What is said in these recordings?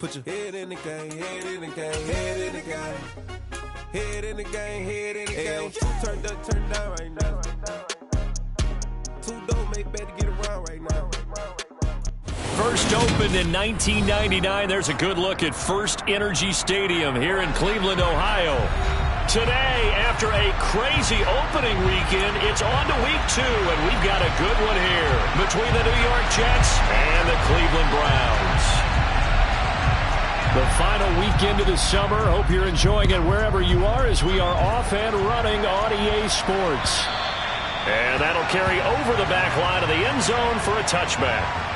Put your head in the game, head in the game, head in the game. Head in the game, head in the game. Two turned up, turned down right now. Two dope, make better get around right now. First opened in 1999. There's a good look at First Energy Stadium here in Cleveland, Ohio. Today, after a crazy opening weekend, it's on to week 2, and we've got a good one here between the New York Jets and the Cleveland Browns. The final weekend of the summer. Hope you're enjoying it wherever you are as we are off and running on EA Sports. And that'll carry over the back line of the end zone for a touchback.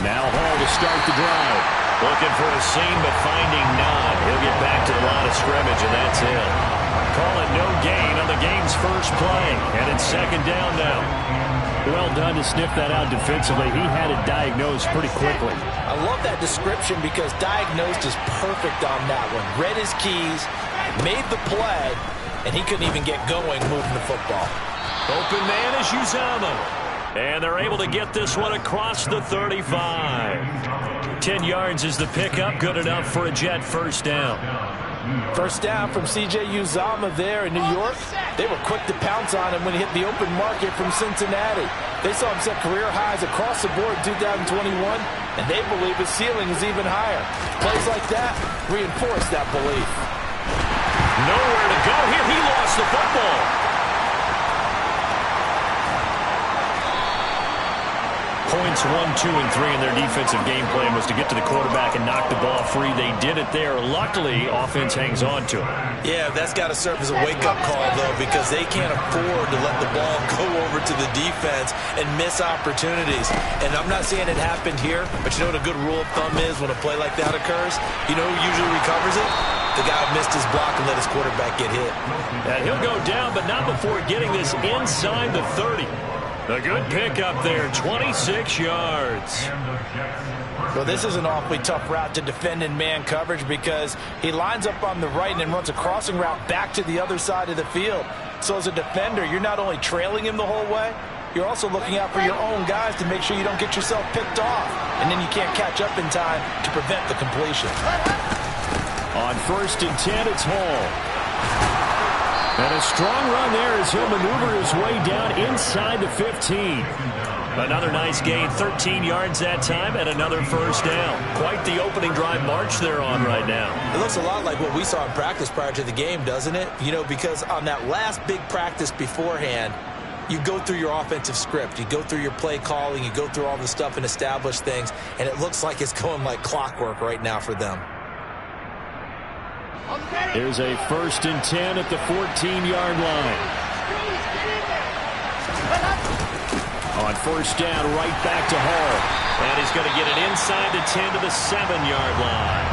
Now Hall to start the drive. Looking for a seam, but finding none. He'll get back to the line of scrimmage, and that's it. Call it no gain on the game's first play. And it's second down now. Well done to sniff that out defensively. He had it diagnosed pretty quickly. I love that description because diagnosed is perfect on that one. Read his keys, made the play, and he couldn't even get going moving the football. Open man is Uzomah. And they're able to get this one across the 35. 10 yards is the pickup. Good enough for a Jet first down. First down from C.J. Uzomah there in New York. They were quick to pounce on him when he hit the open market from Cincinnati. They saw him set career highs across the board in 2021, and they believe his ceiling is even higher. Plays like that reinforce that belief. Nowhere to go here. He lost the football. Points 1, 2, and 3 in their defensive game plan was to get to the quarterback and knock the ball free. They did it there. Luckily, offense hangs on to it. Yeah, that's got to serve as a wake-up call, though, because they can't afford to let the ball go over to the defense and miss opportunities. And I'm not saying it happened here, but you know what a good rule of thumb is when a play like that occurs? You know who usually recovers it? The guy who missed his block and let his quarterback get hit. And he'll go down, but not before getting this inside the 30. A good pickup there, 26 yards. Well, this is an awfully tough route to defend in man coverage because he lines up on the right and then runs a crossing route back to the other side of the field. So as a defender, you're not only trailing him the whole way, you're also looking out for your own guys to make sure you don't get yourself picked off. And then you can't catch up in time to prevent the completion. On 1st and 10, it's Hall. And a strong run there as he'll maneuver his way down inside the 15. Another nice gain, 13 yards that time, and another first down. Quite the opening drive march they're on right now. It looks a lot like what we saw in practice prior to the game, doesn't it? You know, because on that last big practice beforehand, you go through your offensive script. You go through your play calling. You go through all the stuff and establish things, and it looks like it's going like clockwork right now for them. Here's a 1st and 10 at the 14-yard line. On 1st down, right back to Hall. And he's going to get it inside the 10 to the 7-yard line.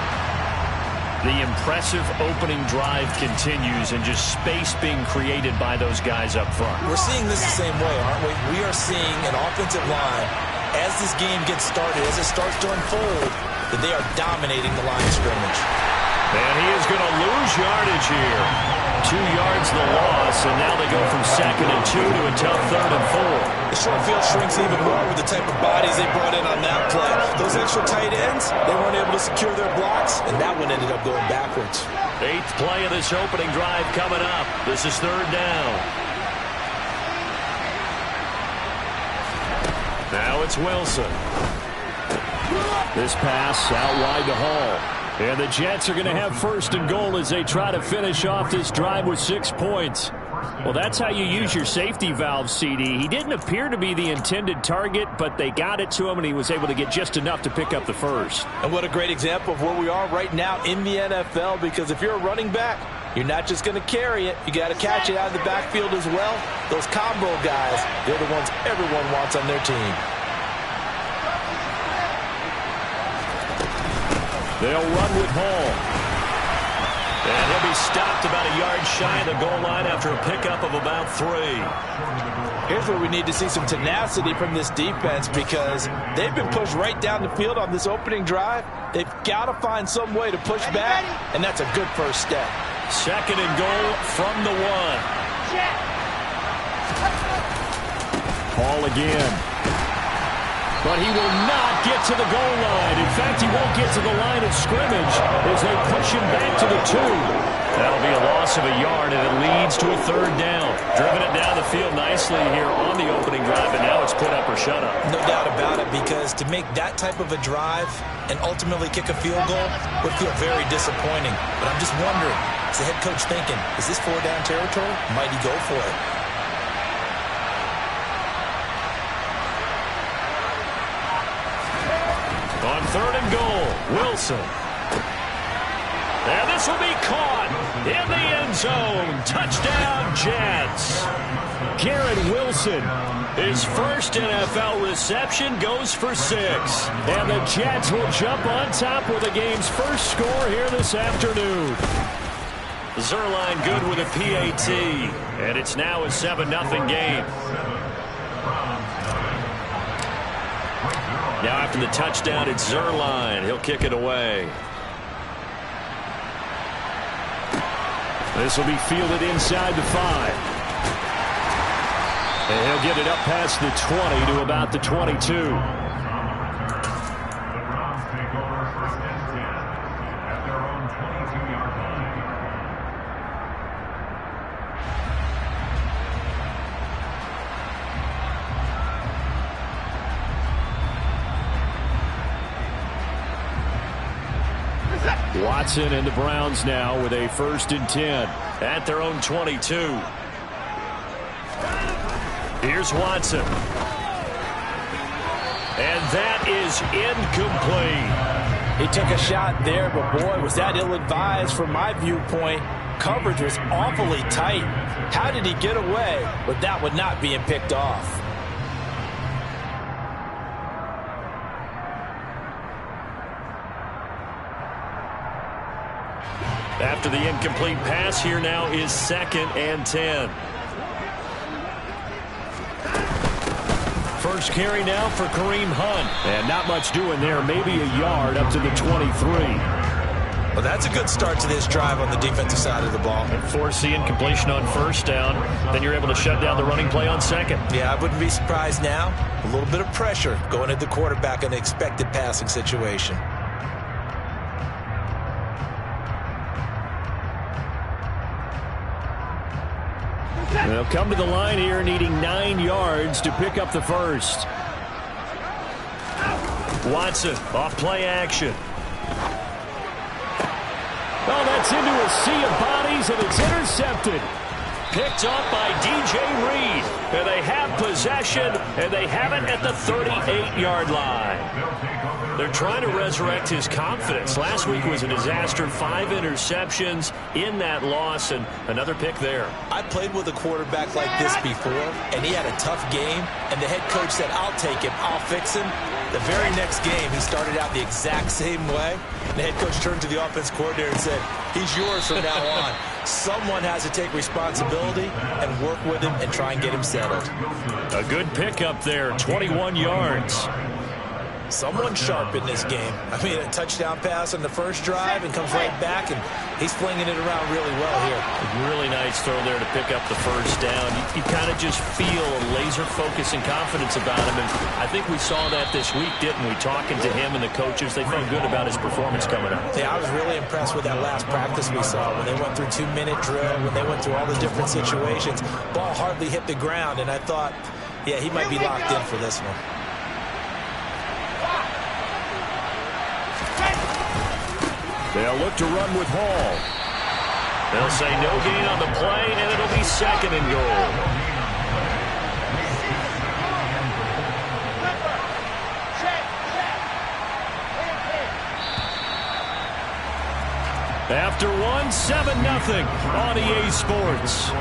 The impressive opening drive continues and just space being created by those guys up front. We're seeing this the same way, aren't we? We are seeing an offensive line, as this game gets started, as it starts to unfold, that they are dominating the line of scrimmage. And he is going to lose yardage here. 2 yards the loss, and now they go from 2nd and 2 to a tough 3rd and 4. The short field shrinks even more with the type of bodies they brought in on that play. Those extra tight ends, they weren't able to secure their blocks, and that one ended up going backwards. 8th play of this opening drive coming up. This is 3rd down. Now it's Wilson. This pass out wide to Hall. And the Jets are going to have 1st and goal as they try to finish off this drive with 6 points. Well, that's how you use your safety valve, CD. He didn't appear to be the intended target, but they got it to him, and he was able to get just enough to pick up the first. And what a great example of where we are right now in the NFL, because if you're a running back, you're not just going to carry it. You got to catch it out of the backfield as well. Those combo guys, they're the ones everyone wants on their team. They'll run with Hall. And he'll be stopped about a yard shy of the goal line after a pickup of about 3. Here's where we need to see some tenacity from this defense because they've been pushed right down the field on this opening drive. They've got to find some way to push back, and that's a good first step. 2nd and goal from the 1. Ball again. But he will not get to the goal line. In fact, he won't get to the line of scrimmage as they push him back to the 2. That'll be a loss of a yard, and it leads to a 3rd down. Driven it down the field nicely here on the opening drive, and now it's put up or shut up. No doubt about it, because to make that type of a drive and ultimately kick a field goal would feel very disappointing. But I'm just wondering, is the head coach thinking, is this 4-down territory? Might he go for it? On 3rd and goal, Wilson. And this will be caught in the end zone. Touchdown, Jets. Garrett Wilson, his first NFL reception, goes for 6. And the Jets will jump on top with the game's first score here this afternoon. Zuerlein good with a PAT. And it's now a 7-0 game. Now after the touchdown, it's Zuerlein. He'll kick it away. This will be fielded inside the 5. And he'll get it up past the 20 to about the 22. Watson and the Browns now with a 1st and 10 at their own 22. Here's Watson. And that is incomplete. He took a shot there, but boy, was that ill-advised from my viewpoint. Coverage was awfully tight. How did he get away with that one not being picked off? After the incomplete pass, here now is 2nd and 10. First carry now for Kareem Hunt. And not much doing there. Maybe a yard up to the 23. Well, that's a good start to this drive on the defensive side of the ball. And force the incompletion on 1st down. Then you're able to shut down the running play on 2nd. Yeah, I wouldn't be surprised now. A little bit of pressure going at the quarterback in the expected passing situation. They'll come to the line here needing 9 yards to pick up the 1st. Watson off play action. Oh, that's into a sea of bodies, and it's intercepted. Picked up by DJ Reed. And they have possession, and they have it at the 38-yard line. They're trying to resurrect his confidence. Last week was a disaster. 5 interceptions in that loss, and another pick there. I played with a quarterback like this before, and he had a tough game, and the head coach said, I'll take him, I'll fix him. The very next game, he started out the exact same way. The head coach turned to the offense coordinator and said, he's yours from now on. Someone has to take responsibility and work with him and try and get him settled. A good pickup there, 21 yards. Someone sharp in this game. I mean, a touchdown pass on the first drive and comes right back, and he's flinging it around really well here. A really nice throw there to pick up the 1st down. You kind of just feel a laser focus and confidence about him, and I think we saw that this week, didn't we? Talking to him and the coaches, they felt good about his performance coming up. Yeah, I was really impressed with that last practice we saw when they went through 2-minute drill, when they went through all the different situations. Ball hardly hit the ground, and I thought, yeah, he might be locked in for this one. They'll look to run with Hall. They'll say no gain on the play, and it'll be 2nd and goal. After 1, 7-0 on EA Sports.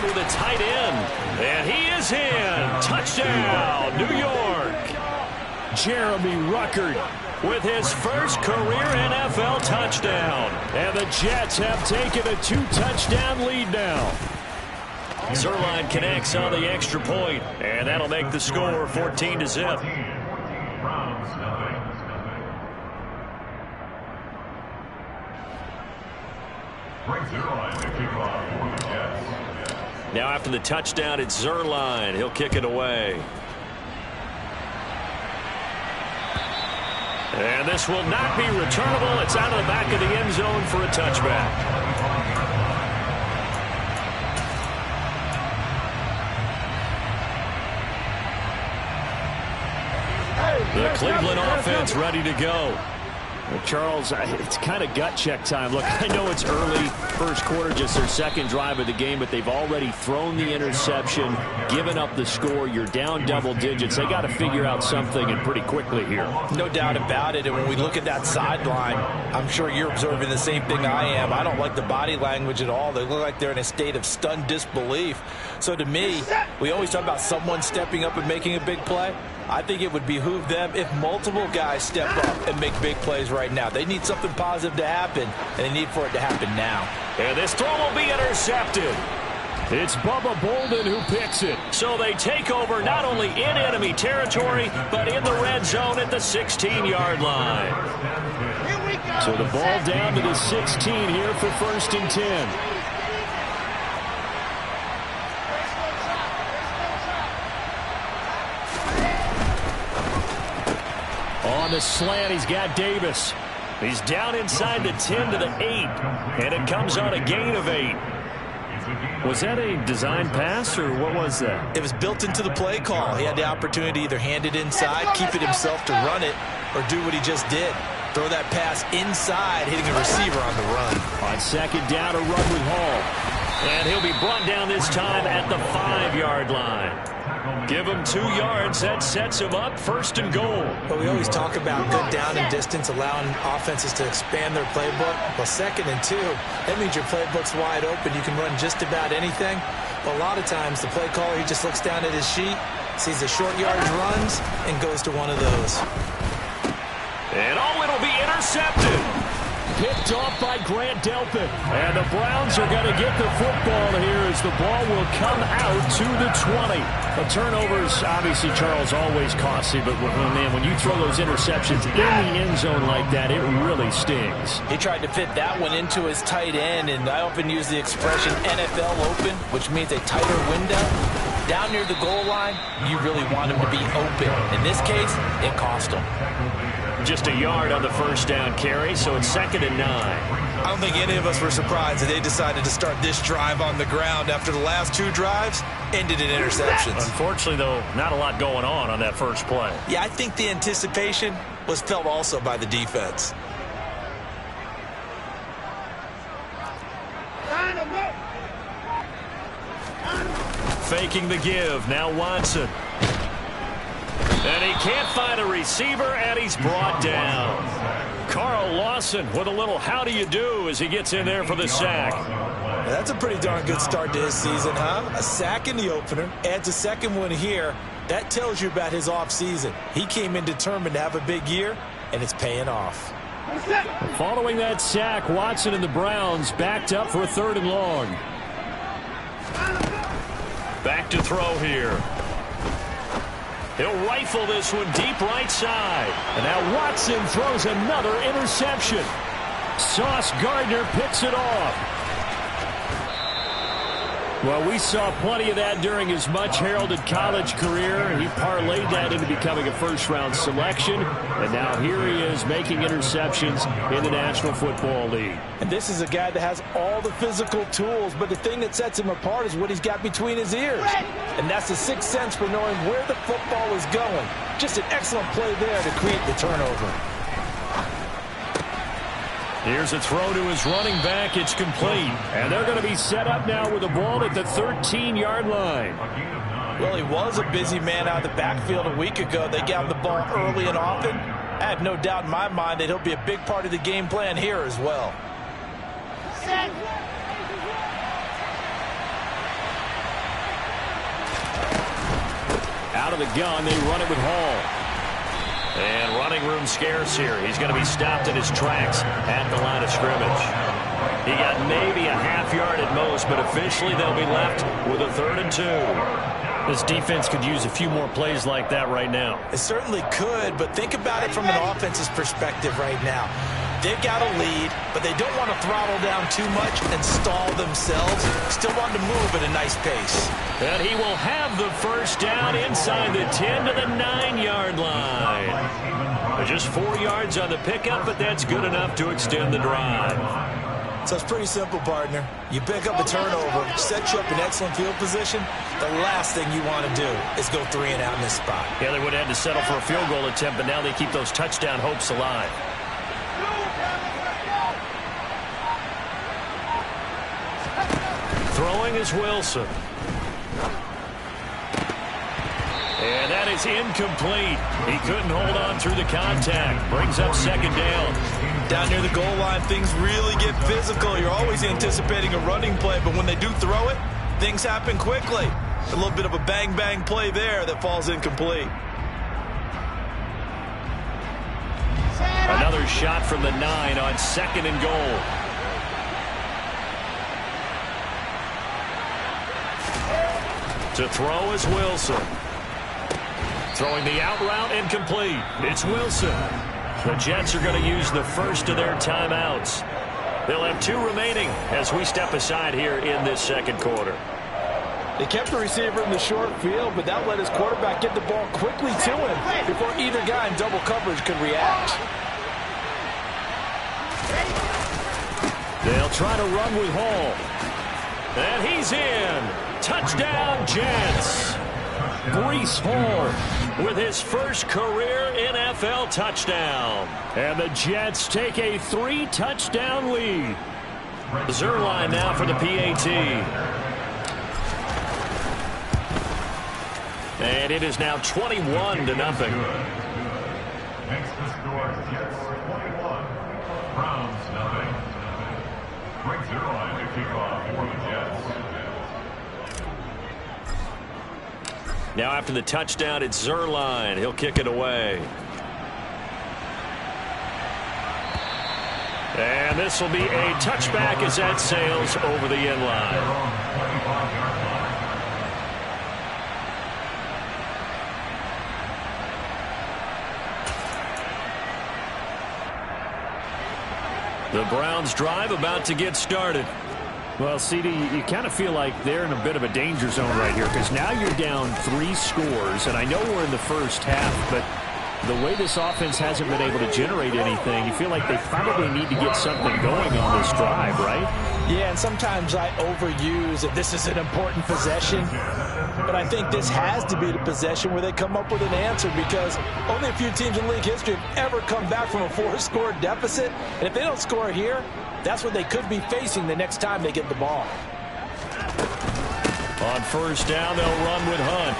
crowd with a tight end. And he is in. Touchdown, New York. Jeremy Ruckert with his first career NFL touchdown. And the Jets have taken a 2-touchdown lead now. Zuerlein connects on the extra point, and that'll make the score 14-0. Now after the touchdown, it's Zuerlein. He'll kick it away. And this will not be returnable. It's out of the back of the end zone for a touchback. The Cleveland offense ready to go. Well, Charles, it's kind of gut check time. Look, I know it's early, first quarter, just their second drive of the game, but they've already thrown the interception, given up the score. You're down double digits. They got to figure out something, and pretty quickly here. No doubt about it. And when we look at that sideline, I'm sure you're observing the same thing I am. I don't like the body language at all. They look like they're in a state of stunned disbelief. So to me, we always talk about someone stepping up and making a big play. I think it would behoove them if multiple guys step up and make big plays right now. They need something positive to happen, and they need for it to happen now. And this throw will be intercepted. It's Bubba Bolden who picks it. So they take over not only in enemy territory, but in the red zone at the 16-yard line. So the ball down to the 16 here for 1st and 10. On the slant, he's got Davis. He's down inside the 10 to the 8, and it comes on a gain of 8. Was that a design pass, or what was that? It was built into the play call. He had the opportunity to either hand it inside, keep it himself to run it, or do what he just did. Throw that pass inside, hitting a receiver on the run. On second down, a run with Hall. And he'll be brought down this time at the 5-yard line. Give him 2 yards. That sets him up 1st and goal. But we always talk about good down and distance, allowing offenses to expand their playbook. Well, 2nd and 2, that means your playbook's wide open. You can run just about anything. But a lot of times, the play caller, he just looks down at his sheet, sees the short yardage runs, and goes to one of those. And it'll be intercepted. Picked off by Grant Delpit. And the Browns are going to get the football here as the ball will come out to the 20. The turnovers, obviously, Charles, always costly. But, man, when you throw those interceptions in the end zone like that, it really stings. He tried to fit that one into his tight end, and I often use the expression NFL open, which means a tighter window. Down near the goal line, you really want him to be open. In this case, it cost him. Just a yard on the first down carry, so it's 2nd and 9. I don't think any of us were surprised that they decided to start this drive on the ground after the last 2 drives ended in interceptions. Unfortunately, though, not a lot going on that first play. Yeah, I think the anticipation was felt also by the defense. Faking the give, now Watson. And he can't find a receiver, and he's brought down. Carl Lawson with a little how do you do as he gets in there for the sack. That's a pretty darn good start to his season, huh? A sack in the opener, adds a second one here. That tells you about his offseason. He came in determined to have a big year, and it's paying off. Following that sack, Watson and the Browns backed up for a 3rd and long. Back to throw here. He'll rifle this one deep right side. And now Watson throws another interception. Sauce Gardner picks it off. Well, we saw plenty of that during his much-heralded college career. He parlayed that into becoming a first-round selection. And now here he is making interceptions in the National Football League. And this is a guy that has all the physical tools, but the thing that sets him apart is what he's got between his ears. And that's the sixth sense for knowing where the football is going. Just an excellent play there to create the turnover. Here's a throw to his running back. It's complete. And they're going to be set up now with the ball at the 13-yard line. Well, he was a busy man out of the backfield a week ago. They got him the ball early and often. I have no doubt in my mind that he'll be a big part of the game plan here as well. Out of the gun, they run it with Hall. And running room scarce here. He's going to be stopped in his tracks at the line of scrimmage. He got maybe a half yard at most, but officially they'll be left with a 3rd and 2. This defense could use a few more plays like that right now. It certainly could, but think about it from an offense's perspective right now. They've got a lead, but they don't want to throttle down too much and stall themselves. Still want to move at a nice pace. And he will have the first down inside the 10 to the 9-yard line. Just 4 yards on the pickup, but that's good enough to extend the drive. So it's pretty simple, partner. You pick up a turnover, set you up in excellent field position. The last thing you want to do is go 3 and out in this spot. Yeah, they would have had to settle for a field goal attempt, but now they keep those touchdown hopes alive. Throwing is Wilson. And that is incomplete. He couldn't hold on through the contact. Brings up 2nd down. Down near the goal line, things really get physical. You're always anticipating a running play, but when they do throw it, things happen quickly. A little bit of a bang-bang play there that falls incomplete. Another shot from the 9 on 2nd and goal. To throw is Wilson. Throwing the out route incomplete. It's Wilson. The Jets are going to use the first of their timeouts. They'll have 2 remaining as we step aside here in this 2nd quarter. They kept the receiver in the short field, but that let his quarterback get the ball quickly to him before either guy in double coverage could react. They'll try to run with Hall. And he's in. Touchdown, Jets. Breece Hall with his first career NFL touchdown. And the Jets take a 3-touchdown lead. Zuerlein now for the PAT. And it is now 21-0. Makes the score Jets 21, Browns nothing. Greg Zuerlein to kick off for the Jets. Now after the touchdown, it's Zuerlein. He'll kick it away. And this will be a touchback as that sails over the end line. The Browns drive about to get started. Well, CD, you kind of feel like they're in a bit of a danger zone right here because now you're down 3 scores, and I know we're in the first half, but the way this offense hasn't been able to generate anything, you feel like they probably need to get something going on this drive, right? Yeah, and sometimes I overuse that this is an important possession, but I think this has to be the possession where they come up with an answer because only a few teams in league history have ever come back from a 4-score deficit, and if they don't score here, that's what they could be facing the next time they get the ball. On first down, they'll run with Hunt.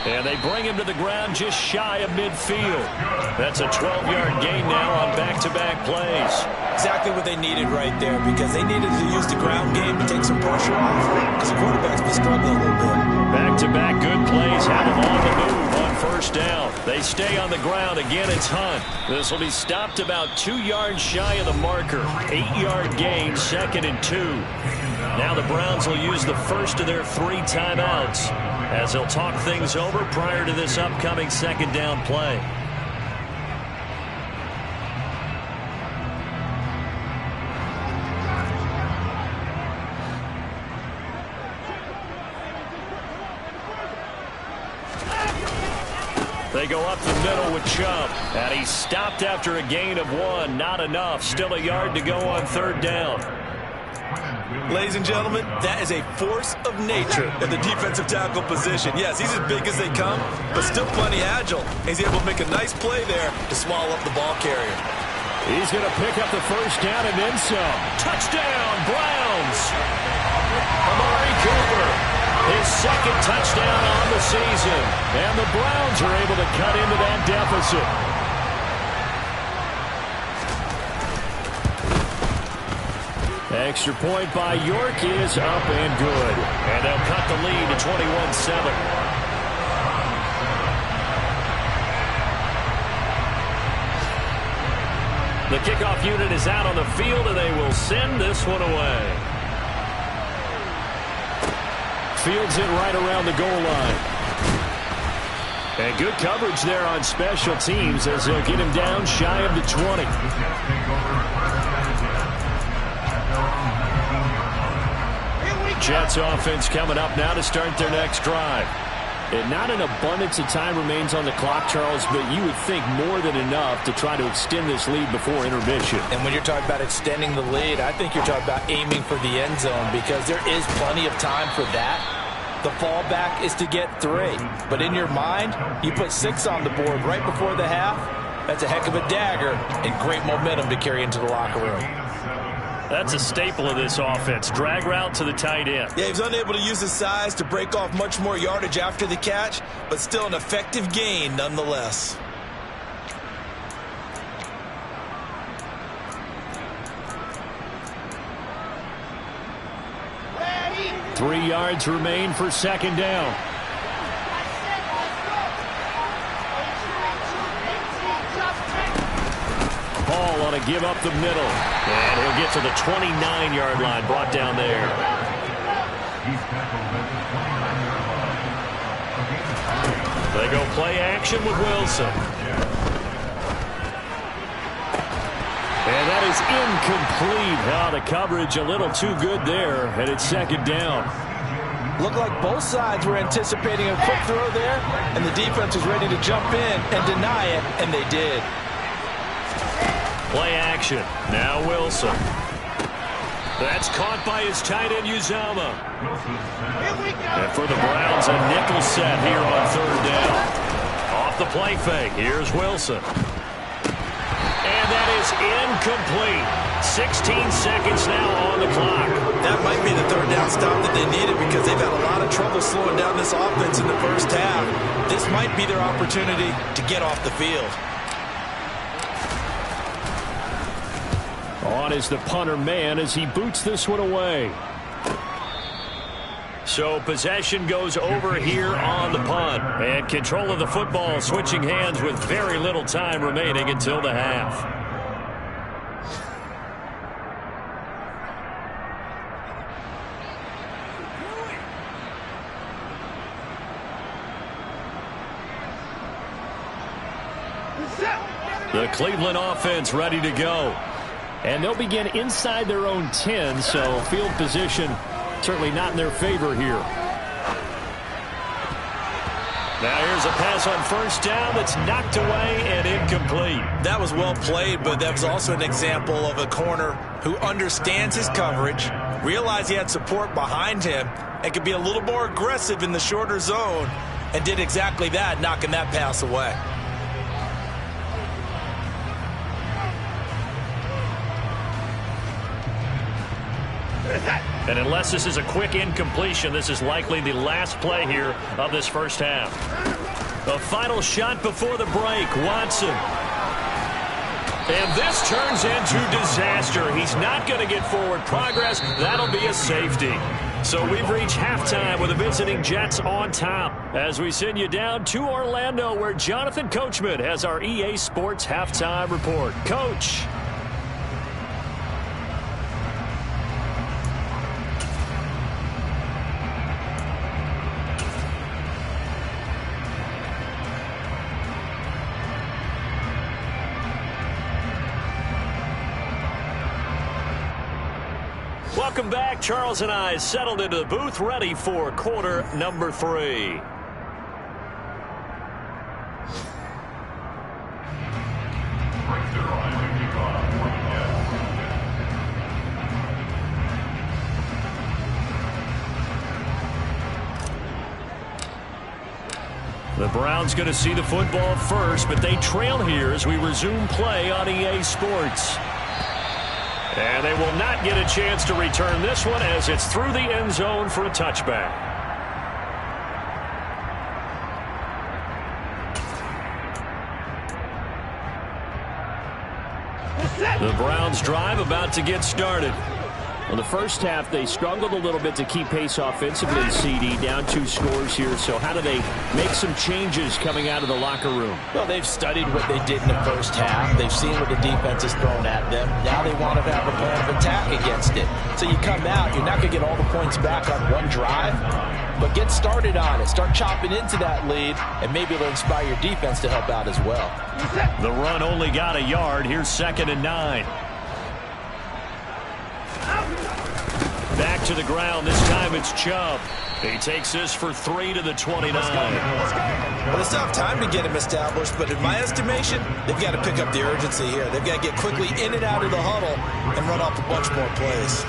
And they bring him to the ground just shy of midfield. That's a 12-yard gain now on back-to-back plays. Exactly what they needed right there because they needed to use the ground game to take some pressure off because the quarterback's been struggling a little bit. Back-to-back good plays have them on the move on first down. They stay on the ground. Again, it's Hunt. This will be stopped about 2 yards shy of the marker. 8-yard gain, 2nd and 2. Now the Browns will use the first of their 3 timeouts as they'll talk things over prior to this upcoming 2nd down play. They go up the middle with Chubb, and he's stopped after a gain of 1. Not enough. Still a yard to go on 3rd down. Ladies and gentlemen, that is a force of nature in the defensive tackle position. Yes, he's as big as they come, but still plenty agile. He's able to make a nice play there to swallow up the ball carrier. He's going to pick up the first down and then some. Touchdown, Browns! Amari Cooper, his 2nd touchdown on the season. And the Browns are able to cut into that deficit. Extra point by York is up and good. And they'll cut the lead to 21-7. The kickoff unit is out on the field, and they will send this one away. Fields it right around the goal line. And good coverage there on special teams as they'll get him down shy of the 20. Jets offense coming up now to start their next drive. And not an abundance of time remains on the clock, Charles, but you would think more than enough to try to extend this lead before intermission. And when you're talking about extending the lead, I think you're talking about aiming for the end zone because there is plenty of time for that. The fallback is to get 3. But in your mind, you put 6 on the board right before the half. That's a heck of a dagger and great momentum to carry into the locker room. That's a staple of this offense. Drag route to the tight end. Yeah, he was unable to use his size to break off much more yardage after the catch, but still an effective gain nonetheless. 3 yards remain for second down. Hall on a give up the middle. And he'll get to the 29-yard line, brought down there. They go play action with Wilson. And that is incomplete. The coverage a little too good there, and it's second down. Looked like both sides were anticipating a quick throw there, and the defense was ready to jump in and deny it, and they did. Play action. Now Wilson. That's caught by his tight end, Uzomah. And for the Browns, a nickel set here on third down. Off the play fake. Here's Wilson. And that is incomplete. 16 seconds now on the clock. That might be the third down stop that they needed because they've had a lot of trouble slowing down this offense in the first half. This might be their opportunity to get off the field. On is the punter man as he boots this one away. So possession goes over here on the punt. And control of the football switching hands with very little time remaining until the half. The Cleveland offense ready to go. And they'll begin inside their own 10, so field position certainly not in their favor here. Now here's a pass on first down that's knocked away and incomplete. That was well played, but that was also an example of a corner who understands his coverage, realized he had support behind him, and could be a little more aggressive in the shorter zone, and did exactly that, knocking that pass away. And unless this is a quick incompletion, this is likely the last play here of this first half. The final shot before the break, Watson. And this turns into disaster. He's not going to get forward progress. That'll be a safety. So we've reached halftime with the visiting Jets on top as we send you down to Orlando where Jonathan Coachman has our EA Sports halftime report. Coach. Welcome back. Charles and I settled into the booth, ready for quarter number 3. The Browns going to see the football first, but they trail here as we resume play on EA Sports. And they will not get a chance to return this one as it's through the end zone for a touchback. The Browns drive about to get started. Well, the first half, they struggled a little bit to keep pace offensively, CD, down 2 scores here. So how do they make some changes coming out of the locker room? Well, they've studied what they did in the first half. They've seen what the defense has thrown at them. Now they want to have a plan of attack against it. So you come out, you're not going to get all the points back on one drive, but get started on it. Start chopping into that lead, and maybe it'll inspire your defense to help out as well. The run only got a yard. Here's 2nd and 9. Back to the ground. This time it's Chubb. He takes this for 3 to the 29. Well, it's tough time to get him established, but in my estimation, they've got to pick up the urgency here. They've got to get quickly in and out of the huddle and run off a bunch more plays.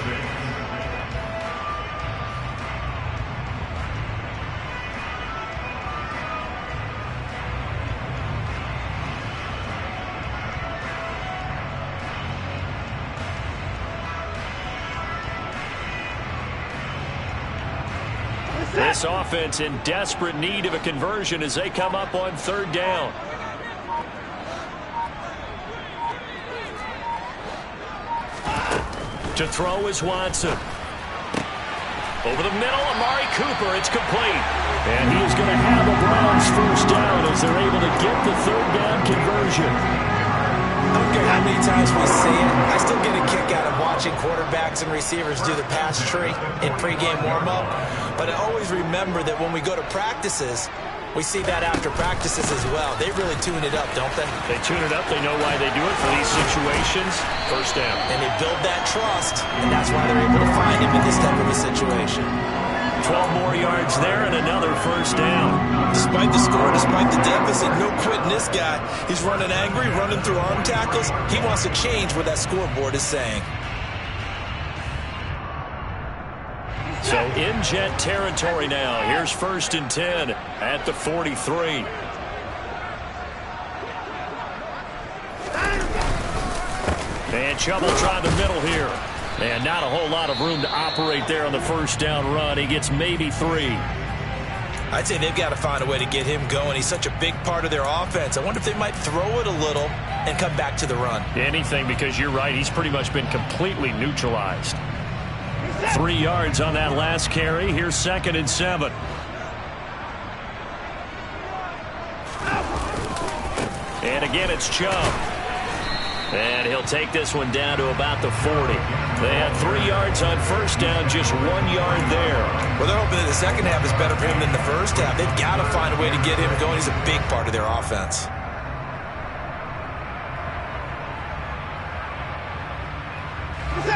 This offense in desperate need of a conversion as they come up on 3rd down. To throw is Watson. Over the middle, Amari Cooper. It's complete. And he is going to have the Browns 1st down as they're able to get the 3rd down conversion. I don't care how many times we see it, I still get a kick out of watching quarterbacks and receivers do the pass tree in pregame warm-up. But I always remember that when we go to practices, we see that after practices as well. They really tune it up, don't they? They tune it up. They know why they do it for these situations. 1st down. And they build that trust, and that's why they're able to find him in this type of a situation. 12 more yards there and another 1st down. Despite the score, despite the deficit, no quitting this guy. He's running angry, running through arm tackles. He wants to change what that scoreboard is saying. So in Jet territory now. Here's 1st and 10 at the 43. And Chubb will try the middle here. And not a whole lot of room to operate there on the 1st down run. He gets maybe 3. I'd say they've got to find a way to get him going. He's such a big part of their offense. I wonder if they might throw it a little and come back to the run. Anything, because you're right. He's pretty much been completely neutralized. 3 yards on that last carry. Here's 2nd and 7. And again, it's Chubb. And he'll take this one down to about the 40. They had 3 yards on 1st down, just 1 yard there. Well, they're hoping that the second half is better for him than the first half. They've got to find a way to get him going. He's a big part of their offense.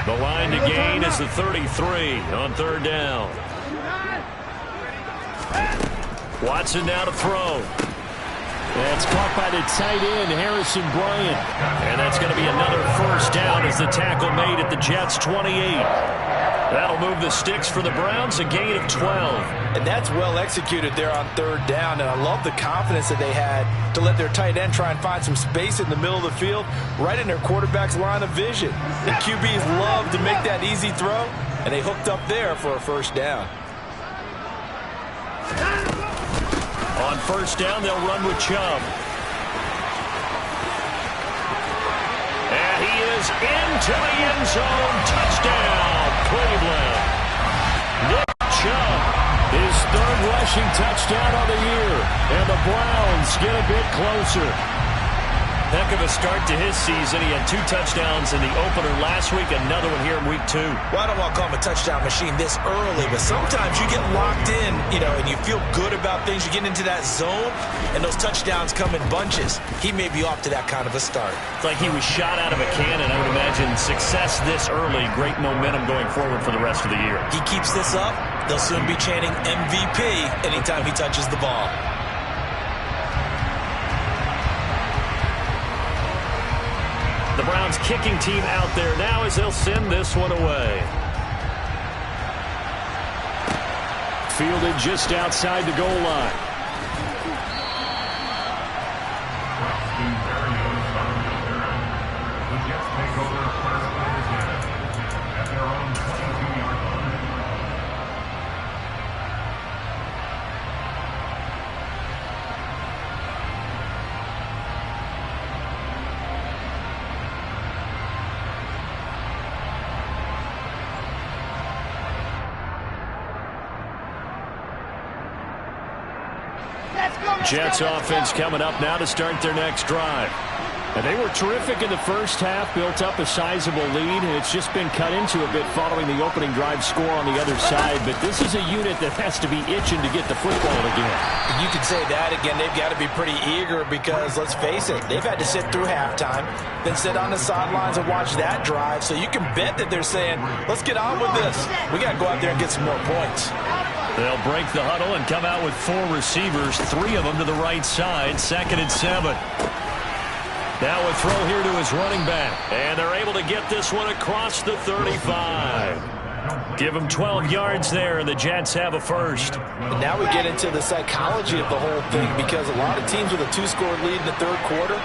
The line to gain is the 33 on 3rd down. Watson now to throw. That's caught by the tight end, Harrison Bryant. And that's going to be another 1st down as the tackle made at the Jets' 28. That'll move the sticks for the Browns, a gain of 12. And that's well executed there on 3rd down. And I love the confidence that they had to let their tight end try and find some space in the middle of the field, right in their quarterback's line of vision. The QBs love to make that easy throw, and they hooked up there for a 1st down. On 1st down, they'll run with Chubb. And he is into the end zone. Touchdown, Cleveland. Nick Chubb, his 3rd rushing touchdown of the year. And the Browns get a bit closer. Heck of a start to his season. He had 2 touchdowns in the opener last week, another one here in week 2. Well, I don't want to call him a touchdown machine this early, but sometimes you get locked in, and you feel good about things. You get into that zone, and those touchdowns come in bunches. He may be off to that kind of a start. It's like he was shot out of a cannon. I would imagine success this early, great momentum going forward for the rest of the year. He keeps this up, they'll soon be chanting MVP anytime he touches the ball. The Browns kicking team out there now as they'll send this one away. Fielded just outside the goal line. The Jets take over first and 10 at their own 22-yard line. Jets offense coming up now to start their next drive. And they were terrific in the first half, built up a sizable lead, and it's just been cut into a bit following the opening drive score on the other side. But this is a unit that has to be itching to get the football again. You can say that again. They've got to be pretty eager because, let's face it, they've had to sit through halftime, then sit on the sidelines and watch that drive. So you can bet that they're saying, let's get on with this. We got to go out there and get some more points. They'll break the huddle and come out with 4 receivers, 3 of them to the right side, 2nd and 7. Now a throw here to his running back. And they're able to get this one across the 35. Give him 12 yards there, and the Jets have a first. And now we get into the psychology of the whole thing, because a lot of teams with a 2-score lead in the third quarter,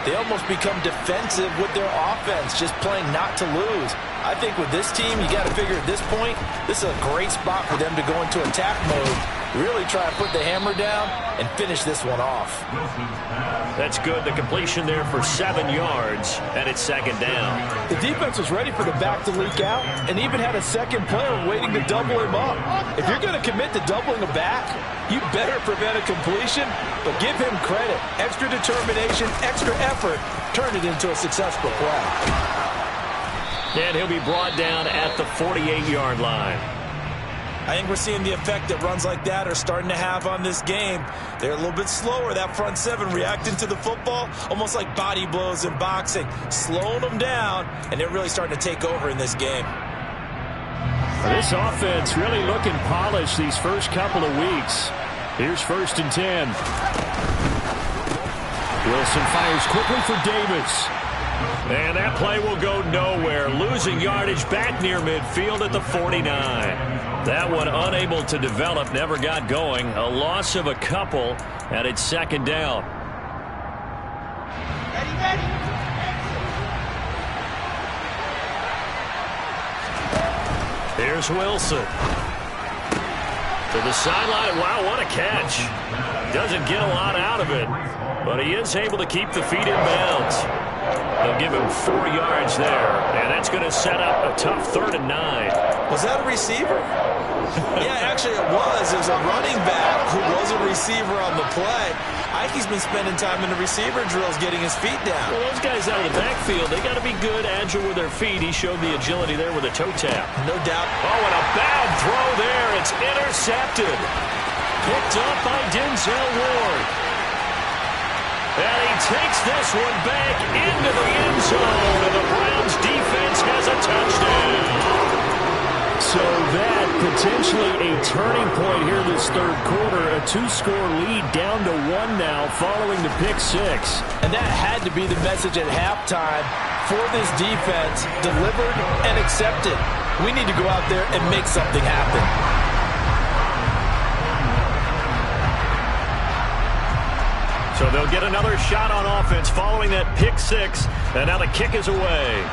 they almost become defensive with their offense, just playing not to lose. I think with this team, you got to figure at this point, this is a great spot for them to go into attack mode, really try to put the hammer down and finish this one off. That's good. The completion there for 7 yards, and it's 2nd down. The defense was ready for the back to leak out and even had a second player waiting to double him up. If you're going to commit to doubling a back, you better prevent a completion, but give him credit. Extra determination, extra effort, turn it into a successful play. And he'll be brought down at the 48-yard line. I think we're seeing the effect that runs like that are starting to have on this game. They're a little bit slower, that front 7 reacting to the football, almost like body blows in boxing, slowing them down, and they're really starting to take over in this game. This offense really looking polished these first couple of weeks. Here's 1st and 10. Wilson fires quickly for Davis. And that play will go nowhere. Losing yardage back near midfield at the 49. That one unable to develop, never got going. A loss of a couple, and it's 2nd down. Here's Wilson. To the sideline. Wow, what a catch. Doesn't get a lot out of it, but he is able to keep the feet in bounds. They'll give him 4 yards there, and that's going to set up a tough 3rd and 9. Was that a receiver? Yeah, actually it was. It was a running back who was a receiver on the play. Ike's been spending time in the receiver drills getting his feet down. Well, those guys out of the backfield, they got to be good, agile with their feet. He showed the agility there with a toe tap. No doubt. Oh, and a bad throw there. It's intercepted. Picked up by Denzel Ward. And he takes this one back into the end zone, and the Browns defense has a touchdown. So that potentially a turning point here this third quarter. A 2-score lead down to 1 now following the pick 6. And that had to be the message at halftime for this defense. Delivered and accepted. We need to go out there and make something happen. So they'll get another shot on offense following that pick 6. And now the kick is away.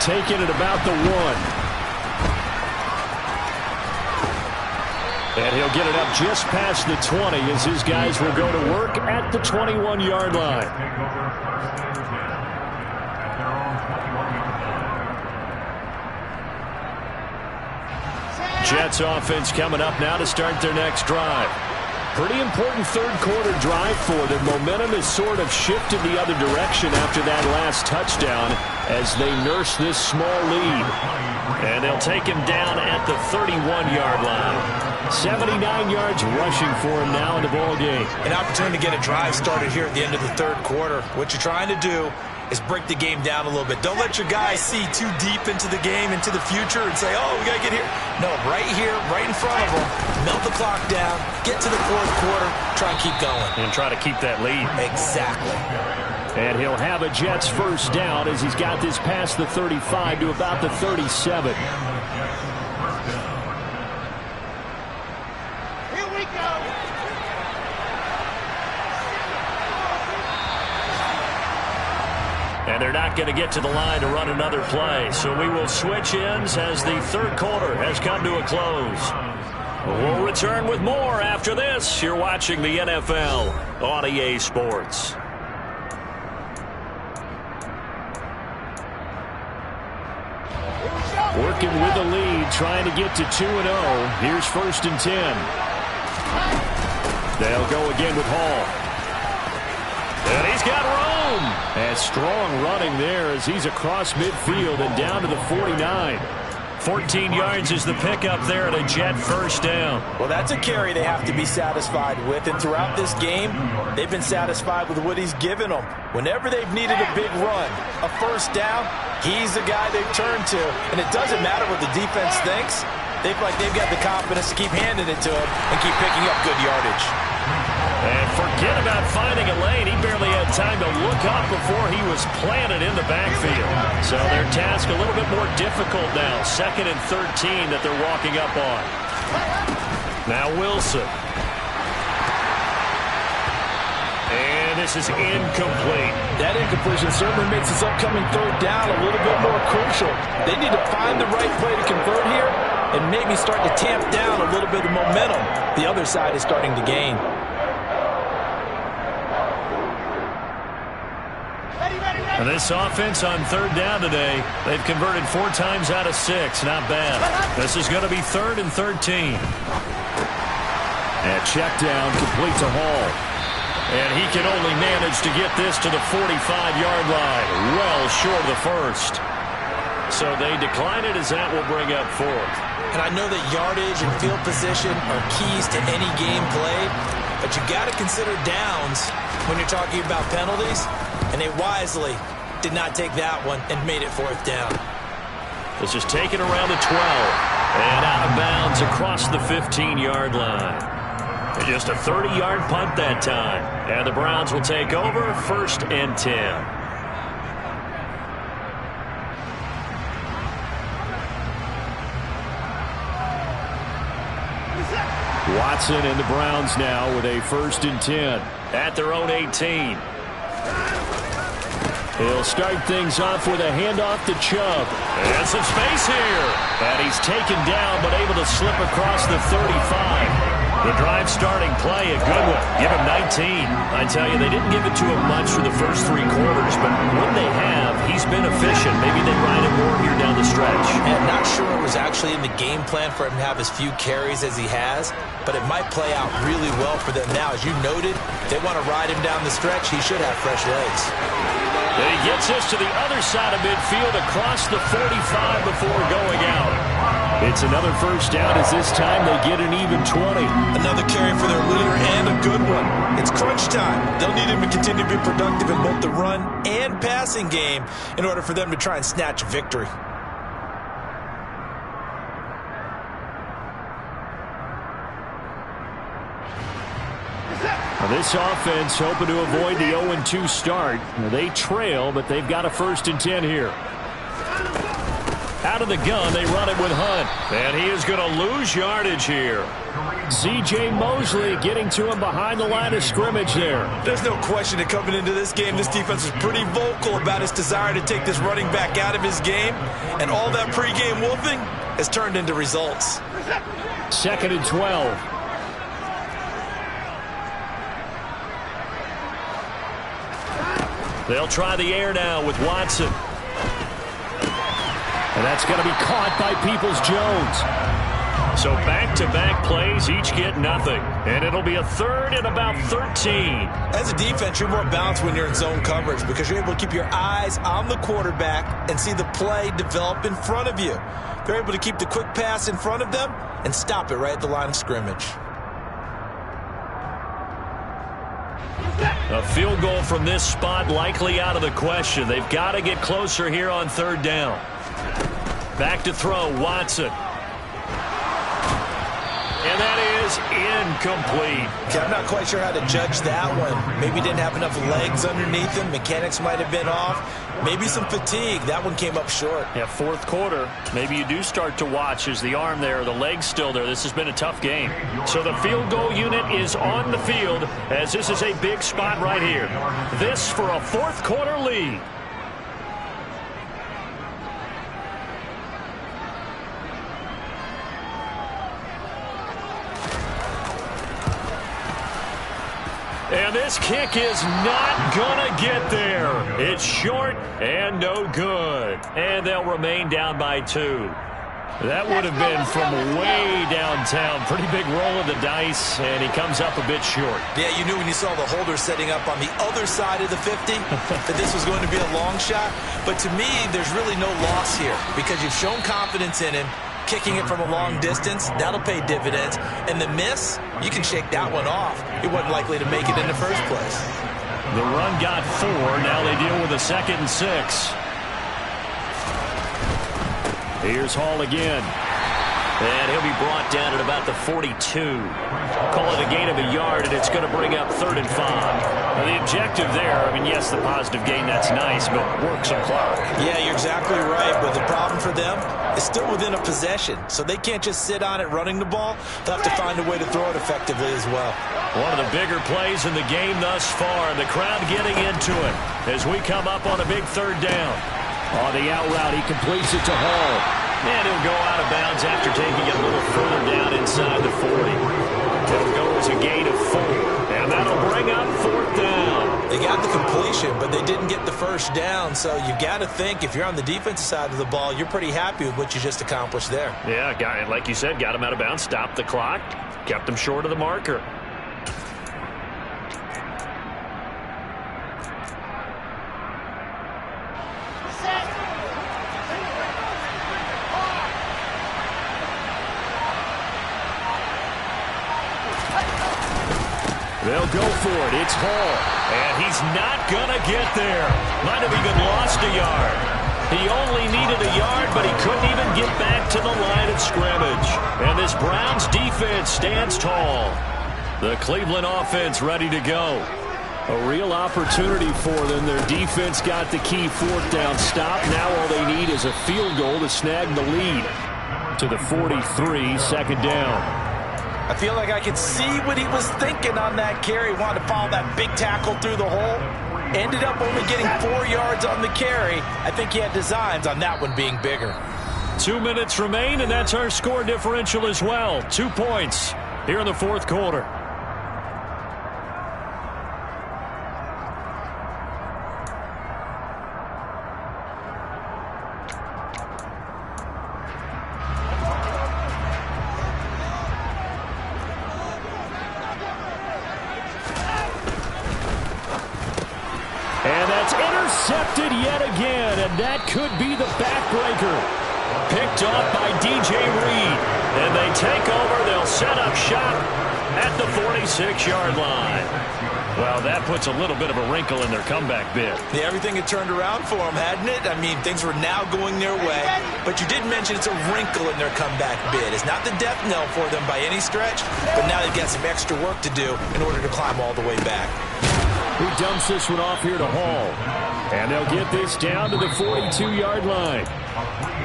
Taken at about the 1. And he'll get it up just past the 20 as his guys will go to work at the 21-yard line. Jets offense coming up now to start their next drive. Pretty important third quarter drive for them. Momentum has sort of shifted the other direction after that last touchdown as they nurse this small lead. And they'll take him down at the 31-yard line. 79 yards rushing for him now in the ball game. An opportunity to get a drive started here at the end of the third quarter. What you're trying to do is break the game down a little bit. Don't let your guys see too deep into the game, into the future, and say, oh, we got to get here. No, right here, right in front of them, melt the clock down, get to the fourth quarter, try and keep going. And try to keep that lead. Exactly. And he'll have a Jets first down as he's got this past the 35 to about the 37. And they're not going to get to the line to run another play. So we will switch ends as the third quarter has come to a close. We'll return with more after this. You're watching the NFL on EA Sports. Working with the lead, trying to get to 2-0. Here's 1st and 10. They'll go again with Hall. And he's got room. And strong running there as he's across midfield and down to the 49. 14 yards is the pickup there at a Jet first down. Well, that's a carry they have to be satisfied with. And throughout this game, they've been satisfied with what he's given them. Whenever they've needed a big run, a first down, he's the guy they've turned to. And it doesn't matter what the defense thinks. They feel like they've got the confidence to keep handing it to him and keep picking up good yardage. And forget about finding a lane. He barely had time to look up before he was planted in the backfield. So their task a little bit more difficult now. 2nd and 13 that they're walking up on. Now Wilson. And this is incomplete. That incompletion certainly makes this upcoming third down a little bit more crucial. They need to find the right play to convert here and maybe start to tamp down a little bit of momentum the other side is starting to gain. And this offense on third down today, they've converted 4 times out of 6. Not bad. This is going to be 3rd and 13. And check down complete to Hall. And he can only manage to get this to the 45-yard line. Well short of the first. So they decline it as that will bring up 4th. And I know that yardage and field position are keys to any game played, but you got to consider downs when you're talking about penalties. And they wisely did not take that one and made it 4th down. This is taken around the 12 and out of bounds across the 15-yard line. And just a 30-yard punt that time. And the Browns will take over 1st and 10. Watson and the Browns now with a 1st and 10. At their own 18. He'll start things off with a handoff to Chubb. And some space here. And he's taken down but able to slip across the 35. The drive starting play, a good one. Give him 19. I tell you, they didn't give it to him much for the first 3 quarters, but when they have, he's been efficient. Maybe they ride him more here down the stretch. And not sure it was actually in the game plan for him to have as few carries as he has, but it might play out really well for them now. As you noted, they want to ride him down the stretch. He should have fresh legs. And he gets us to the other side of midfield across the 45 before going out. It's another 1st down as this time they get an even 20. Another carry for their leader and a good one. It's crunch time. They'll need him to continue to be productive in both the run and passing game in order for them to try and snatch a victory. This offense hoping to avoid the 0-2 start. They trail, but they've got a 1st and 10 here. Out of the gun, they run it with Hunt. And he is going to lose yardage here. C.J. Mosley getting to him behind the line of scrimmage there. There's no question that coming into this game, this defense is pretty vocal about its desire to take this running back out of his game. And all that pregame wolfing has turned into results. 2nd and 12. They'll try the air now with Watson. And that's going to be caught by Peoples-Jones. So back-to-back plays, each get nothing. And it'll be a 3rd and about 13. As a defense, you're more balanced when you're in zone coverage because you're able to keep your eyes on the quarterback and see the play develop in front of you. They're able to keep the quick pass in front of them and stop it right at the line of scrimmage. A field goal from this spot likely out of the question. They've got to get closer here on 3rd down. Back to throw, Watson. And that is incomplete. Okay, I'm not quite sure how to judge that one. Maybe didn't have enough legs underneath him. Mechanics might have been off. Maybe some fatigue. That one came up short. Yeah, 4th quarter. Maybe you do start to watch. Is the arm there, the leg's still there? This has been a tough game. So the field goal unit is on the field as this is a big spot right here. This for a 4th quarter lead. And this kick is not going to get there. It's short and no good. And they'll remain down by 2. That would have been from way downtown. Pretty big roll of the dice, and he comes up a bit short. Yeah, you knew when you saw the holder setting up on the other side of the 50 that this was going to be a long shot. But to me, there's really no loss here because you've shown confidence in him. Kicking it from a long distance, that'll pay dividends. And the miss, you can shake that one off. He wasn't likely to make it in the first place. The run got 4. Now they deal with a 2nd and 6. Here's Hall again. And he'll be brought down at about the 42. Call it a gain of a yard, and it's going to bring up 3rd and 5. Now the objective there, I mean, yes, the positive gain, that's nice, but work some clock. Yeah, you're exactly right. But the problem for them is still within a possession. So they can't just sit on it running the ball. They'll have to find a way to throw it effectively as well. One of the bigger plays in the game thus far, and the crowd getting into it as we come up on a big 3rd down. On the out route, he completes it to Hall. And he'll go out of bounds after taking it a little further down inside the 40. It'll go as a gain of 4. And that'll bring up 4th down. They got the completion, but they didn't get the first down. So you got to think if you're on the defensive side of the ball, you're pretty happy with what you just accomplished there. Yeah, like you said, got him out of bounds, stopped the clock, kept him short of the marker. They'll go for it. It's Hall. And he's not going to get there. Might have even lost a yard. He only needed a yard, but he couldn't even get back to the line of scrimmage. And this Browns defense stands tall. The Cleveland offense ready to go. A real opportunity for them. Their defense got the key 4th down stop. Now all they need is a field goal to snag the lead. To the 43, 2nd down. I feel like I could see what he was thinking on that carry. Wanted to follow that big tackle through the hole. Ended up only getting 4 yards on the carry. I think he had designs on that one being bigger. 2 minutes remain, and that's our score differential as well. 2 points here in the 4th quarter. Intercepted yet again, and that could be the backbreaker. Picked off by DJ Reed. And they take over. They'll set up shop at the 46-yard line. Well, that puts a little bit of a wrinkle in their comeback bid. Yeah, everything had turned around for them, hadn't it? I mean, things were now going their way. But you did mention it's a wrinkle in their comeback bid. It's not the death knell for them by any stretch, but now they've got some extra work to do in order to climb all the way back. He dumps this one off here to Hall. And they'll get this down to the 42-yard line.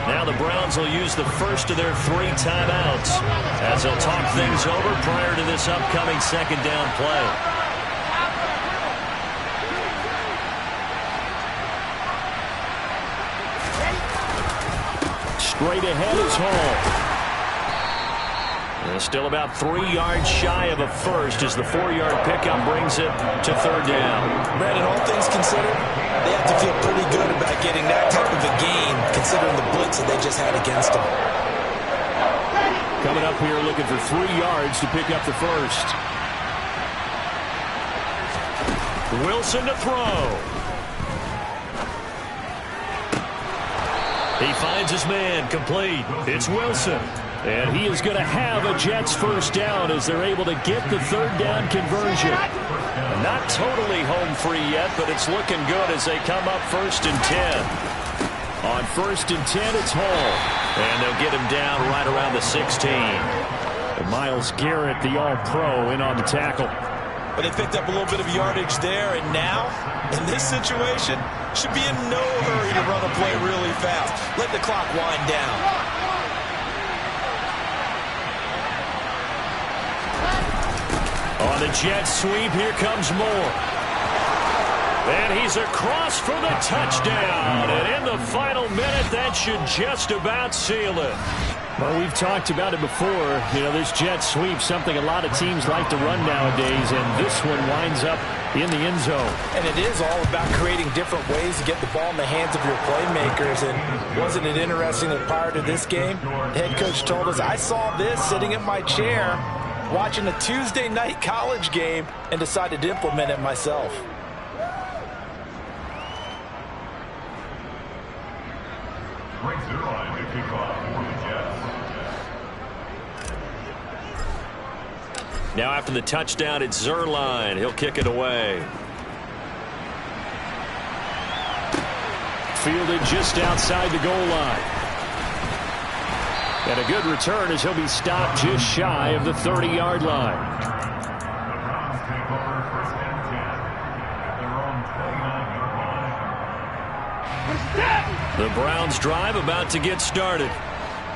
Now the Browns will use the first of their 3 timeouts as they'll talk things over prior to this upcoming 2nd down play. Straight ahead is Hall. And still about 3 yards shy of a first as the 4-yard pickup brings it to 3rd down. Brandon, all things considered, they have to feel pretty good about getting that type of a gain considering the blitz that they just had against them. Coming up here looking for 3 yards to pick up the first. Wilson to throw. He finds his man complete. It's Wilson. And he is going to have a Jets first down as they're able to get the 3rd down conversion. Not totally home free yet, but it's looking good as they come up 1st and 10. On 1st and 10, it's Hall. And they'll get him down right around the 16. And Myles Garrett, the All-Pro, in on the tackle. But they picked up a little bit of yardage there, and now, in this situation, should be in no hurry to run a play really fast. Let the clock wind down. On the jet sweep, here comes Moore. And he's across for the touchdown. And in the final minute, that should just about seal it. Well, we've talked about it before. You know, this jet sweep, something a lot of teams like to run nowadays, and this one winds up in the end zone. And it is all about creating different ways to get the ball in the hands of your playmakers. And wasn't it interesting that prior to this game, the head coach told us, I saw this sitting in my chair watching a Tuesday night college game and decided to implement it myself. Right zero line to kick off for the Jets. Now after the touchdown, it's Zuerlein. He'll kick it away. Fielded just outside the goal line. And a good return as he'll be stopped just shy of the 30-yard line. The Browns take over first and 10 at their own 29-yard line. The Browns drive about to get started.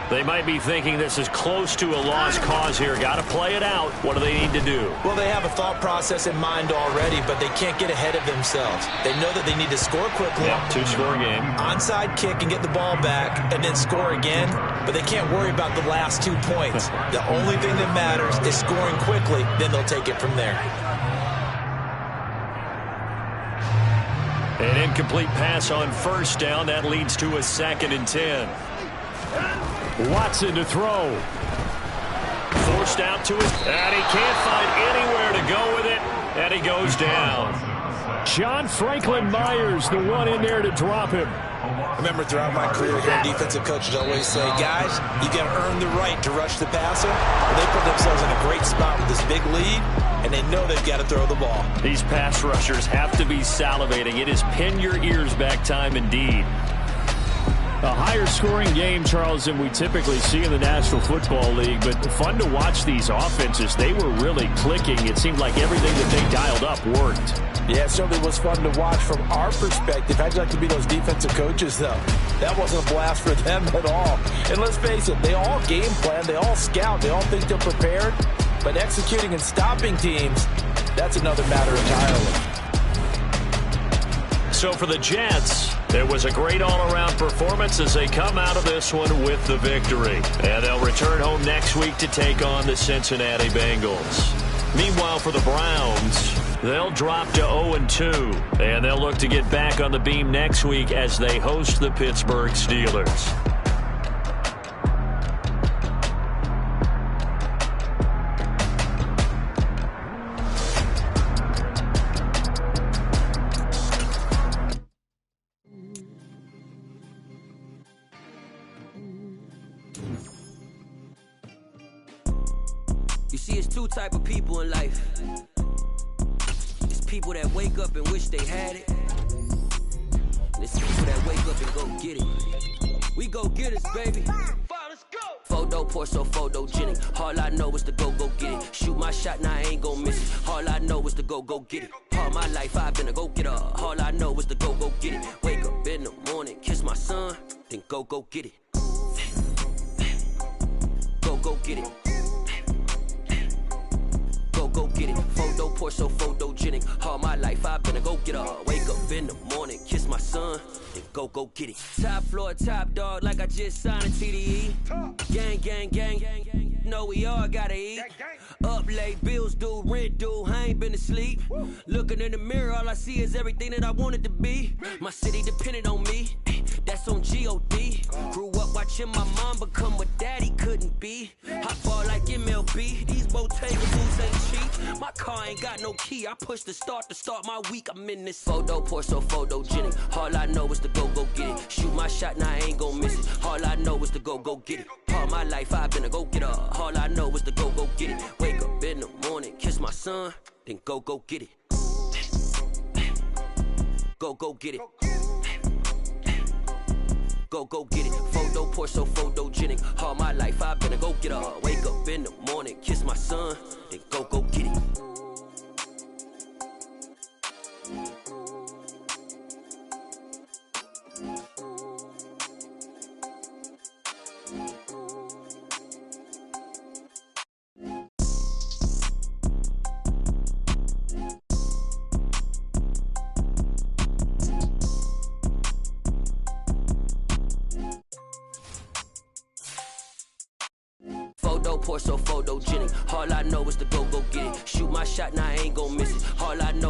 They might be thinking this is close to a lost cause here. Got to play it out. What do they need to do? Well, they have a thought process in mind already, but they can't get ahead of themselves. They know that they need to score quickly. Yep, two-score game. Onside kick and get the ball back and then score again, but they can't worry about the last 2 points. The only thing that matters is scoring quickly, then they'll take it from there. An incomplete pass on first down. That leads to a 2nd and 10. Watson to throw. Forced out to it, and he can't find anywhere to go with it, and he goes down. John Franklin Myers, the one in there to drop him. I remember throughout my career here, defensive coaches always say, guys, you got to earn the right to rush the passer. Well, they put themselves in a great spot with this big lead, and they know they've got to throw the ball. These pass rushers have to be salivating. It is pin your ears back time indeed. A higher scoring game, Charles, than we typically see in the National Football League, but fun to watch these offenses. They were really clicking. It seemed like everything that they dialed up worked. Yeah, it certainly was fun to watch from our perspective. How'd you like to be those defensive coaches, though? That wasn't a blast for them at all. And let's face it, they all game plan, they all scout, they all think they're prepared, but executing and stopping teams, that's another matter entirely. So for the Jets, it was a great all-around performance as they come out of this one with the victory. And they'll return home next week to take on the Cincinnati Bengals. Meanwhile, for the Browns, they'll drop to 0-2. And they'll look to get back on the beam next week as they host the Pittsburgh Steelers. You see, it's two type of people in life. It's people that wake up and wish they had it. And it's people that wake up and go get it. We go get it, baby. Let's go. Photo pour so photogenic. All I know is to go get it. Shoot my shot, now I ain't gon' miss it. All I know is to go get it. All my life I've been a go-getter. All I know is to go get it. Wake up in the morning, kiss my son, then go get it. Go get it. Go get it. Photo pour so photogenic. All my life I've been a go-getter. Wake up in the morning, kiss my son, then go get it. Top floor, top dog, like I just signed a TDE. Gang. Know we all gotta eat. Up late, bills due, rent due, I ain't been asleep. Looking in the mirror, all I see is everything that I wanted to be. My city depended on me, that's on G.O.D. Grew up watching my mom become what daddy couldn't be. I ball like MLB, these Bottega boots ain't cheap. My car ain't got no key, I push the start to start my week. I'm in this photo pour so photogenic. All I know is to go get it. Shoot my shot, now I ain't gon' miss it. All I know is to go get it. All my life I've been a go-getter. All I know is to go get it. Wake up in the morning, kiss my son, then go get it. Go get it. Go get it. Photo pour so photogenic. All my life I've been a go-getter. Wake up in the morning, kiss my son, then go get it. Photo poor, so photogenic. All I know is to go get it. Shoot my shot, now I ain't gon' miss it. All I know